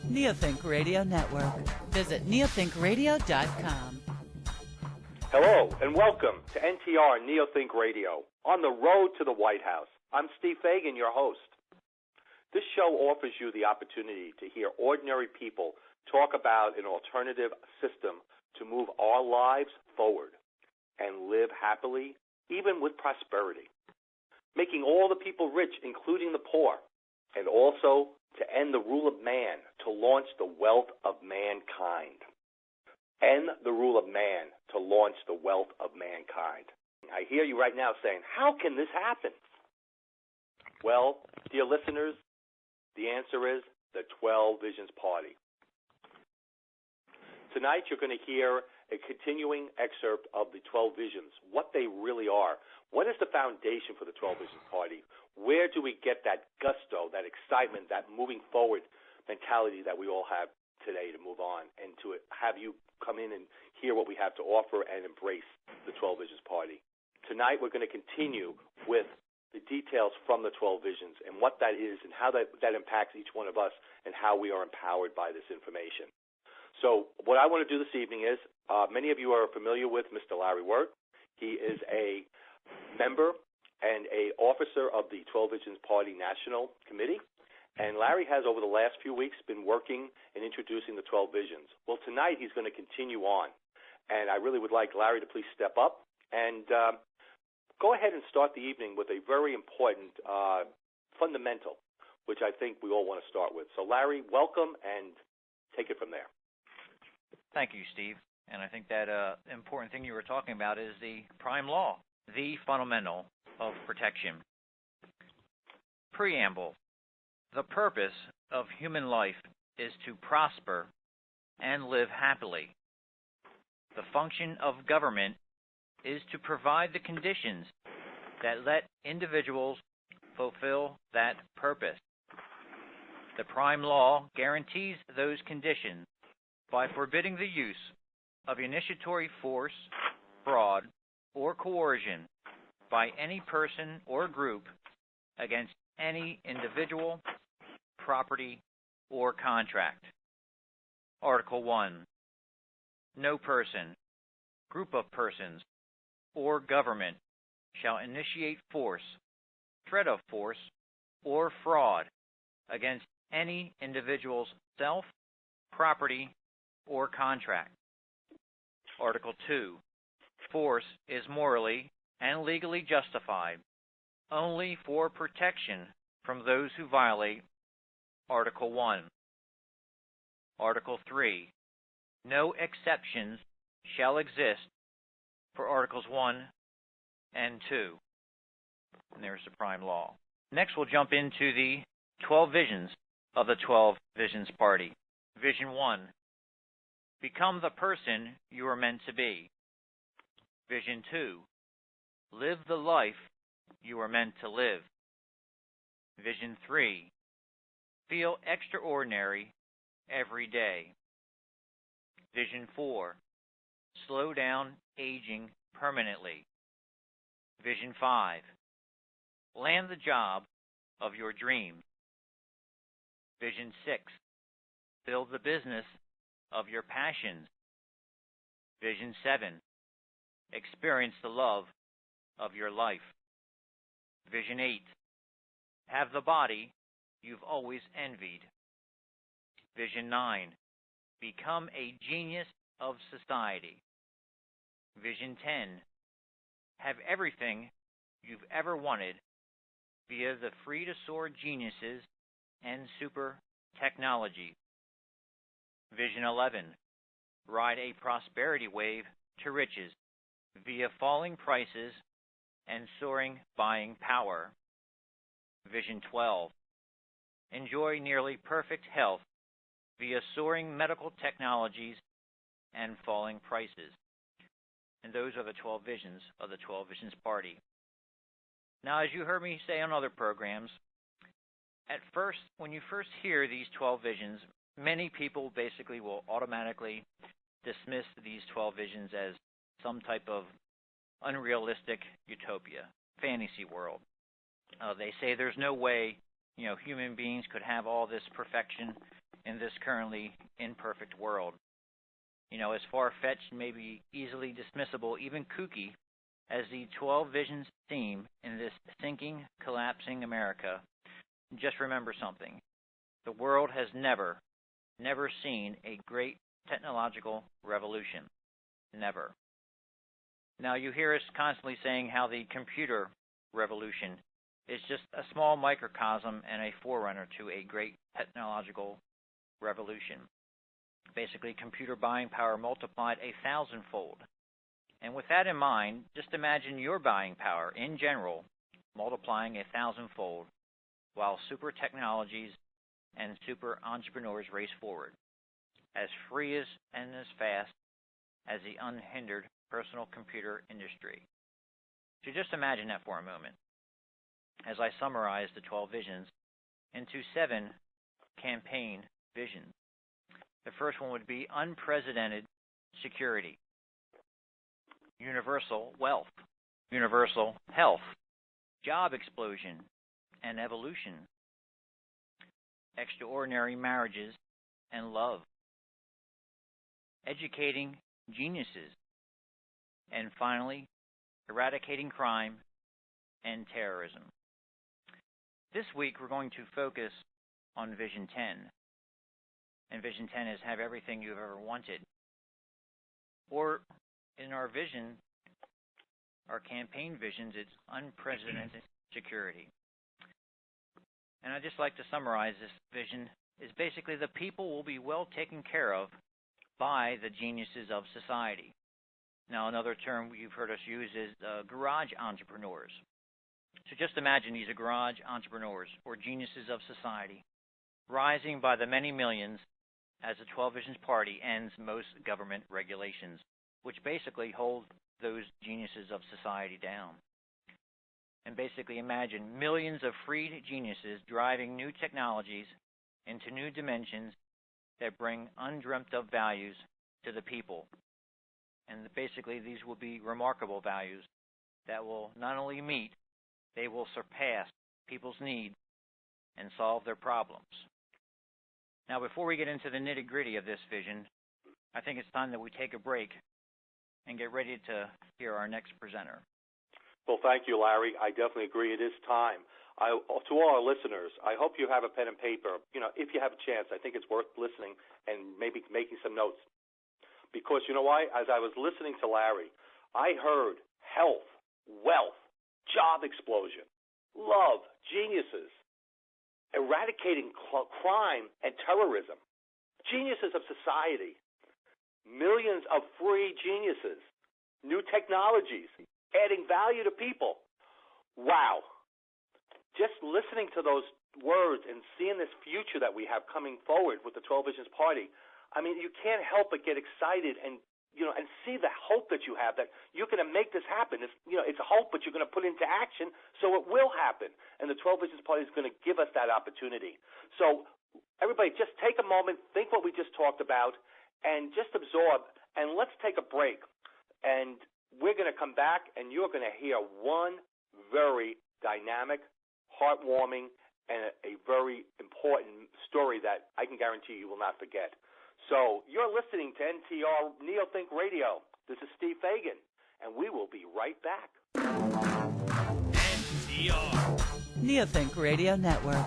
Neothink Radio Network. Visit neothinkradio.com. Hello and welcome to NTR Neothink Radio, on the road to the White House. I'm Steve Fagan, your host. This show offers you the opportunity to hear ordinary people talk about an alternative system to move our lives forward and live happily, even with prosperity, making all the people rich, including the poor, and also to end the rule of man, to launch the wealth of mankind. End the rule of man to launch the wealth of mankind. I hear you right now saying, how can this happen? Well, dear listeners, the answer is the 12 Visions Party. Tonight you're going to hear a continuing excerpt of the 12 Visions, what they really are. What is the foundation for the 12 Visions Party? Where do we get that gusto, that excitement, that moving forward mentality that we all have today to move on, and to have you come in and hear what we have to offer and embrace the 12 Visions Party. Tonight we're going to continue with the details from the 12 Visions and what that is and how that impacts each one of us and how we are empowered by this information. So what I want to do this evening is, many of you are familiar with Mr. Larry Wirt. He is a member and an officer of the 12 Visions Party National Committee. And Larry has, over the last few weeks, been working and introducing the 12 Visions. Well, tonight he's going to continue on. And I really would like Larry to please step up and go ahead and start the evening with a very important fundamental, which I think we all want to start with. So, Larry, welcome, and take it from there. Thank you, Steve. And I think that important thing you were talking about is the prime law, the fundamental of protection. Preamble. The purpose of human life is to prosper and live happily. The function of government is to provide the conditions that let individuals fulfill that purpose. The prime law guarantees those conditions by forbidding the use of initiatory force, fraud, or coercion by any person or group against any individual, property, or contract. Article 1. No person, group of persons, or government shall initiate force, threat of force, or fraud against any individual's self, property, or contract. Article 2. Force is morally and legally justified only for protection from those who violate Article 1. Article 3. No exceptions shall exist for Articles 1 and 2. And there's the prime law. Next, we'll jump into the 12 visions of the 12 Visions Party. Vision 1. Become the person you are meant to be. Vision 2. Live the life you are meant to live. Vision 3. Feel extraordinary every day. Vision 4. Slow down aging permanently. Vision 5. Land the job of your dreams. Vision 6. Build the business of your passions. Vision 7. Experience the love of your life. Vision 8. Have the body you've always envied. Vision 9. Become a genius of society. Vision 10. Have everything you've ever wanted via the free-to-soar geniuses and super technology. Vision 11. Ride a prosperity wave to riches via falling prices and soaring buying power. Vision 12. Enjoy nearly perfect health via soaring medical technologies and falling prices. And those are the 12 visions of the 12 Visions Party. Now, as you heard me say on other programs, at first, when you first hear these 12 visions, many people basically will automatically dismiss these 12 visions as some type of unrealistic utopia, fantasy world. They say there's no way, human beings could have all this perfection in this currently imperfect world. As far-fetched, maybe easily dismissible, even kooky, as the 12 visions seem in this sinking, collapsing America, just remember something. The world has never seen a great technological revolution. Never. Now, you hear us constantly saying how the computer revolution is just a small microcosm and a forerunner to a great technological revolution. Basically, computer buying power multiplied 1,000-fold. And with that in mind, just imagine your buying power in general multiplying 1,000-fold while super technologies and super entrepreneurs race forward, as free as and as fast as the unhindered personal computer industry. So just imagine that for a moment as I summarize the 12 visions into 7 campaign visions. The first one would be unprecedented security, universal wealth, universal health, job explosion and evolution, extraordinary marriages and love, educating geniuses, and finally, eradicating crime and terrorism. This week, we're going to focus on Vision 10. And Vision 10 is have everything you've ever wanted. Or in our vision, our campaign visions, it's unprecedented security. And I'd just like to summarize this vision is basically the people will be well taken care of by the geniuses of society. Now, another term you've heard us use is garage entrepreneurs. So just imagine these are garage entrepreneurs or geniuses of society, rising by the many millions as the 12 Visions Party ends most government regulations, which basically hold those geniuses of society down. And basically imagine millions of freed geniuses driving new technologies into new dimensions that bring undreamt of values to the people. And basically these will be remarkable values that will not only meet, they will surpass people's needs and solve their problems. Now, before we get into the nitty-gritty of this vision, I think it's time that we take a break and get ready to hear our next presenter. Well, thank you, Larry. I definitely agree. It is time. To all our listeners, I hope you have a pen and paper. If you have a chance, I think it's worth listening and maybe making some notes. Because you know why? As I was listening to Larry, I heard health, wealth, job explosion, love, geniuses, eradicating crime and terrorism, geniuses of society, millions of free geniuses, new technologies, adding value to people. Wow. Just listening to those words and seeing this future that we have coming forward with the 12 Visions Party, I mean, you can't help but get excited and see the hope that you have that you're going to make this happen. It's a hope, but you're going to put it into action, so it will happen. And the 12 Visions Party is going to give us that opportunity. So everybody, just take a moment, think what we just talked about, and just absorb. And let's take a break. And we're going to come back, and you're going to hear one very dynamic, heartwarming, and a very important story that I can guarantee you will not forget. So you're listening to NTR Neothink Radio. This is Steve Fagan, and we will be right back. NTR Neothink Radio Network.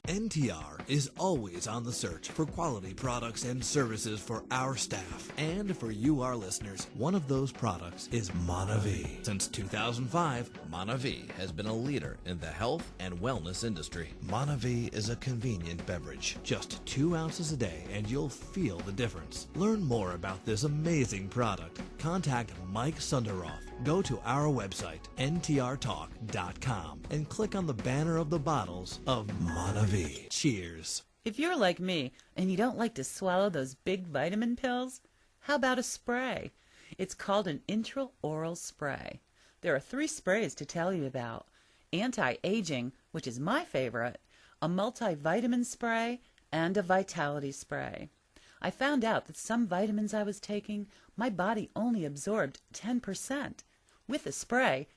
NTR is always on the search for quality products and services for our staff and for you, our listeners. One of those products is ManaV. Since 2005, ManaV has been a leader in the health and wellness industry. ManaV is a convenient beverage. Just 2 ounces a day and you'll feel the difference. Learn more about this amazing product. Contact Mike Sunderoff. Go to our website, ntrtalk.com, and click on the banner of the bottles of ManaV. Cheers. If you're like me and you don't like to swallow those big vitamin pills, how about a spray? It's called an intraoral spray. There are 3 sprays to tell you about. Anti-aging, which is my favorite, a multivitamin spray, and a vitality spray. I found out that some vitamins I was taking, my body only absorbed 10%. With the spray,